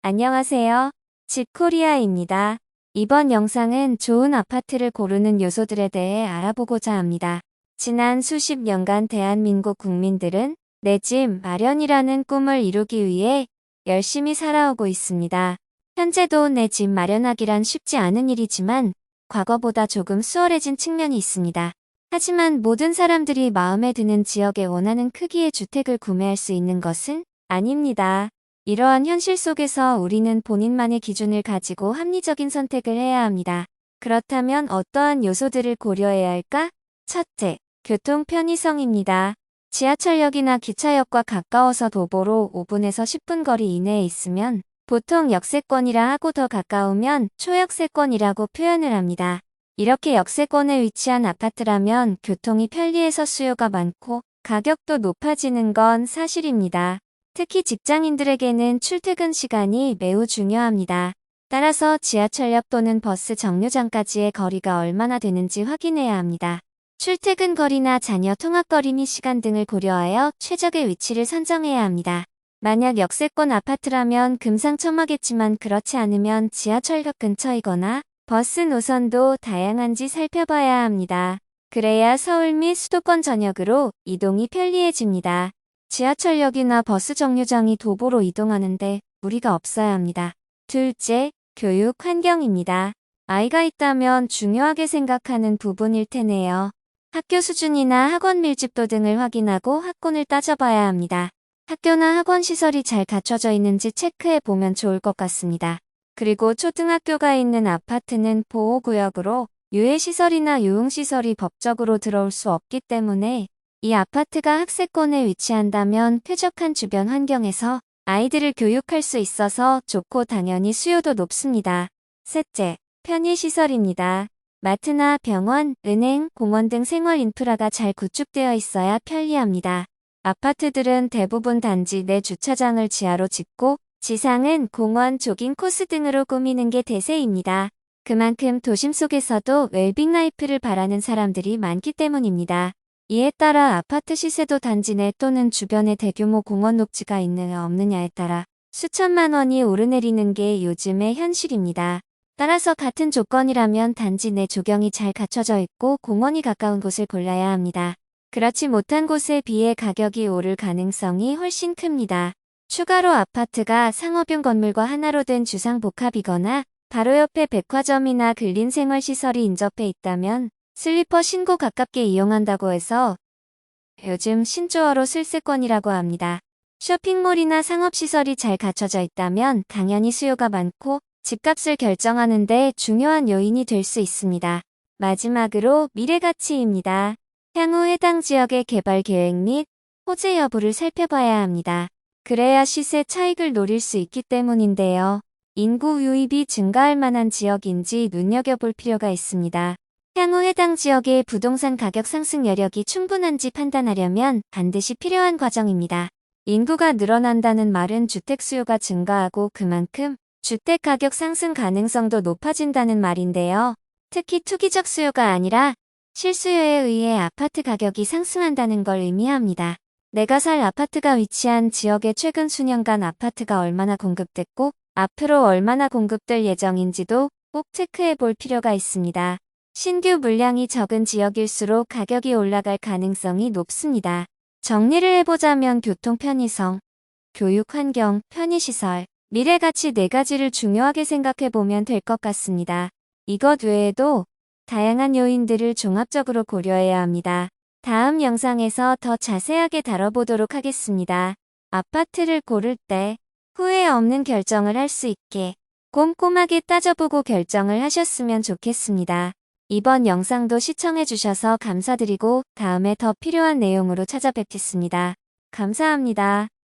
안녕하세요. 집코리아입니다. 이번 영상은 좋은 아파트를 고르는 요소들에 대해 알아보고자 합니다. 지난 수십 년간 대한민국 국민들은 내 집 마련이라는 꿈을 이루기 위해 열심히 살아오고 있습니다. 현재도 내 집 마련하기란 쉽지 않은 일이지만 과거보다 조금 수월해진 측면이 있습니다. 하지만 모든 사람들이 마음에 드는 지역에 원하는 크기의 주택을 구매할 수 있는 것은 아닙니다. 이러한 현실 속에서 우리는 본인만의 기준을 가지고 합리적인 선택을 해야 합니다. 그렇다면 어떠한 요소들을 고려해야 할까? 첫째, 교통 편의성입니다. 지하철역이나 기차역과 가까워서 도보로 5분에서 10분 거리 이내에 있으면 보통 역세권이라 하고 더 가까우면 초역세권이라고 표현을 합니다. 이렇게 역세권에 위치한 아파트라면 교통이 편리해서 수요가 많고 가격도 높아지는 건 사실입니다. 특히 직장인들에게는 출퇴근 시간이 매우 중요합니다. 따라서 지하철역 또는 버스 정류장까지의 거리가 얼마나 되는지 확인해야 합니다. 출퇴근 거리나 자녀 통학 거리 및 시간 등을 고려하여 최적의 위치를 선정해야 합니다. 만약 역세권 아파트라면 금상첨화겠지만 그렇지 않으면 지하철역 근처이거나 버스 노선도 다양한지 살펴봐야 합니다. 그래야 서울 및 수도권 전역으로 이동이 편리해집니다. 지하철역이나 버스 정류장이 도보로 이동하는데 무리가 없어야 합니다. 둘째, 교육 환경입니다. 아이가 있다면 중요하게 생각하는 부분일 테네요. 학교 수준이나 학원 밀집도 등을 확인하고 학군을 따져봐야 합니다. 학교나 학원 시설이 잘 갖춰져 있는지 체크해 보면 좋을 것 같습니다. 그리고 초등학교가 있는 아파트는 보호구역으로 유해시설이나 유흥시설이 법적으로 들어올 수 없기 때문에 이 아파트가 학세권에 위치한다면 쾌적한 주변 환경에서 아이들을 교육할 수 있어서 좋고 당연히 수요도 높습니다. 셋째, 편의시설입니다. 마트나 병원, 은행, 공원 등 생활 인프라가 잘 구축되어 있어야 편리합니다. 아파트들은 대부분 단지 내 주차장을 지하로 짓고 지상은 공원, 조깅 코스 등으로 꾸미는 게 대세입니다. 그만큼 도심 속에서도 웰빙 라이프를 바라는 사람들이 많기 때문입니다. 이에 따라 아파트 시세도 단지 내 또는 주변에 대규모 공원 녹지가 있느냐 없느냐에 따라 수천만 원이 오르내리는 게 요즘의 현실입니다. 따라서 같은 조건이라면 단지 내 조경이 잘 갖춰져 있고 공원이 가까운 곳을 골라야 합니다. 그렇지 못한 곳에 비해 가격이 오를 가능성이 훨씬 큽니다. 추가로 아파트가 상업용 건물과 하나로 된 주상복합이거나 바로 옆에 백화점이나 근린생활시설이 인접해 있다면 슬리퍼 신고 가깝게 이용한다고 해서 요즘 신조어로 슬세권이라고 합니다. 쇼핑몰이나 상업시설이 잘 갖춰져 있다면 당연히 수요가 많고 집값을 결정하는 데 중요한 요인이 될 수 있습니다. 마지막으로 미래가치입니다. 향후 해당 지역의 개발 계획 및 호재 여부를 살펴봐야 합니다. 그래야 시세 차익을 노릴 수 있기 때문인데요. 인구 유입이 증가할 만한 지역인지 눈여겨볼 필요가 있습니다. 향후 해당 지역의 부동산 가격 상승 여력이 충분한지 판단하려면 반드시 필요한 과정입니다. 인구가 늘어난다는 말은 주택 수요가 증가하고 그만큼 주택 가격 상승 가능성도 높아진다는 말인데요. 특히 투기적 수요가 아니라 실수요에 의해 아파트 가격이 상승한다는 걸 의미합니다. 내가 살 아파트가 위치한 지역에 최근 수년간 아파트가 얼마나 공급됐고 앞으로 얼마나 공급될 예정인지도 꼭 체크해 볼 필요가 있습니다. 신규 물량이 적은 지역일수록 가격이 올라갈 가능성이 높습니다. 정리를 해보자면 교통 편의성, 교육 환경, 편의시설, 미래가치 4가지를 중요하게 생각해보면 될 것 같습니다. 이것 외에도 다양한 요인들을 종합적으로 고려해야 합니다. 다음 영상에서 더 자세하게 다뤄보도록 하겠습니다. 아파트를 고를 때 후회 없는 결정을 할 수 있게 꼼꼼하게 따져보고 결정을 하셨으면 좋겠습니다. 이번 영상도 시청해주셔서 감사드리고 다음에 더 필요한 내용으로 찾아뵙겠습니다. 감사합니다.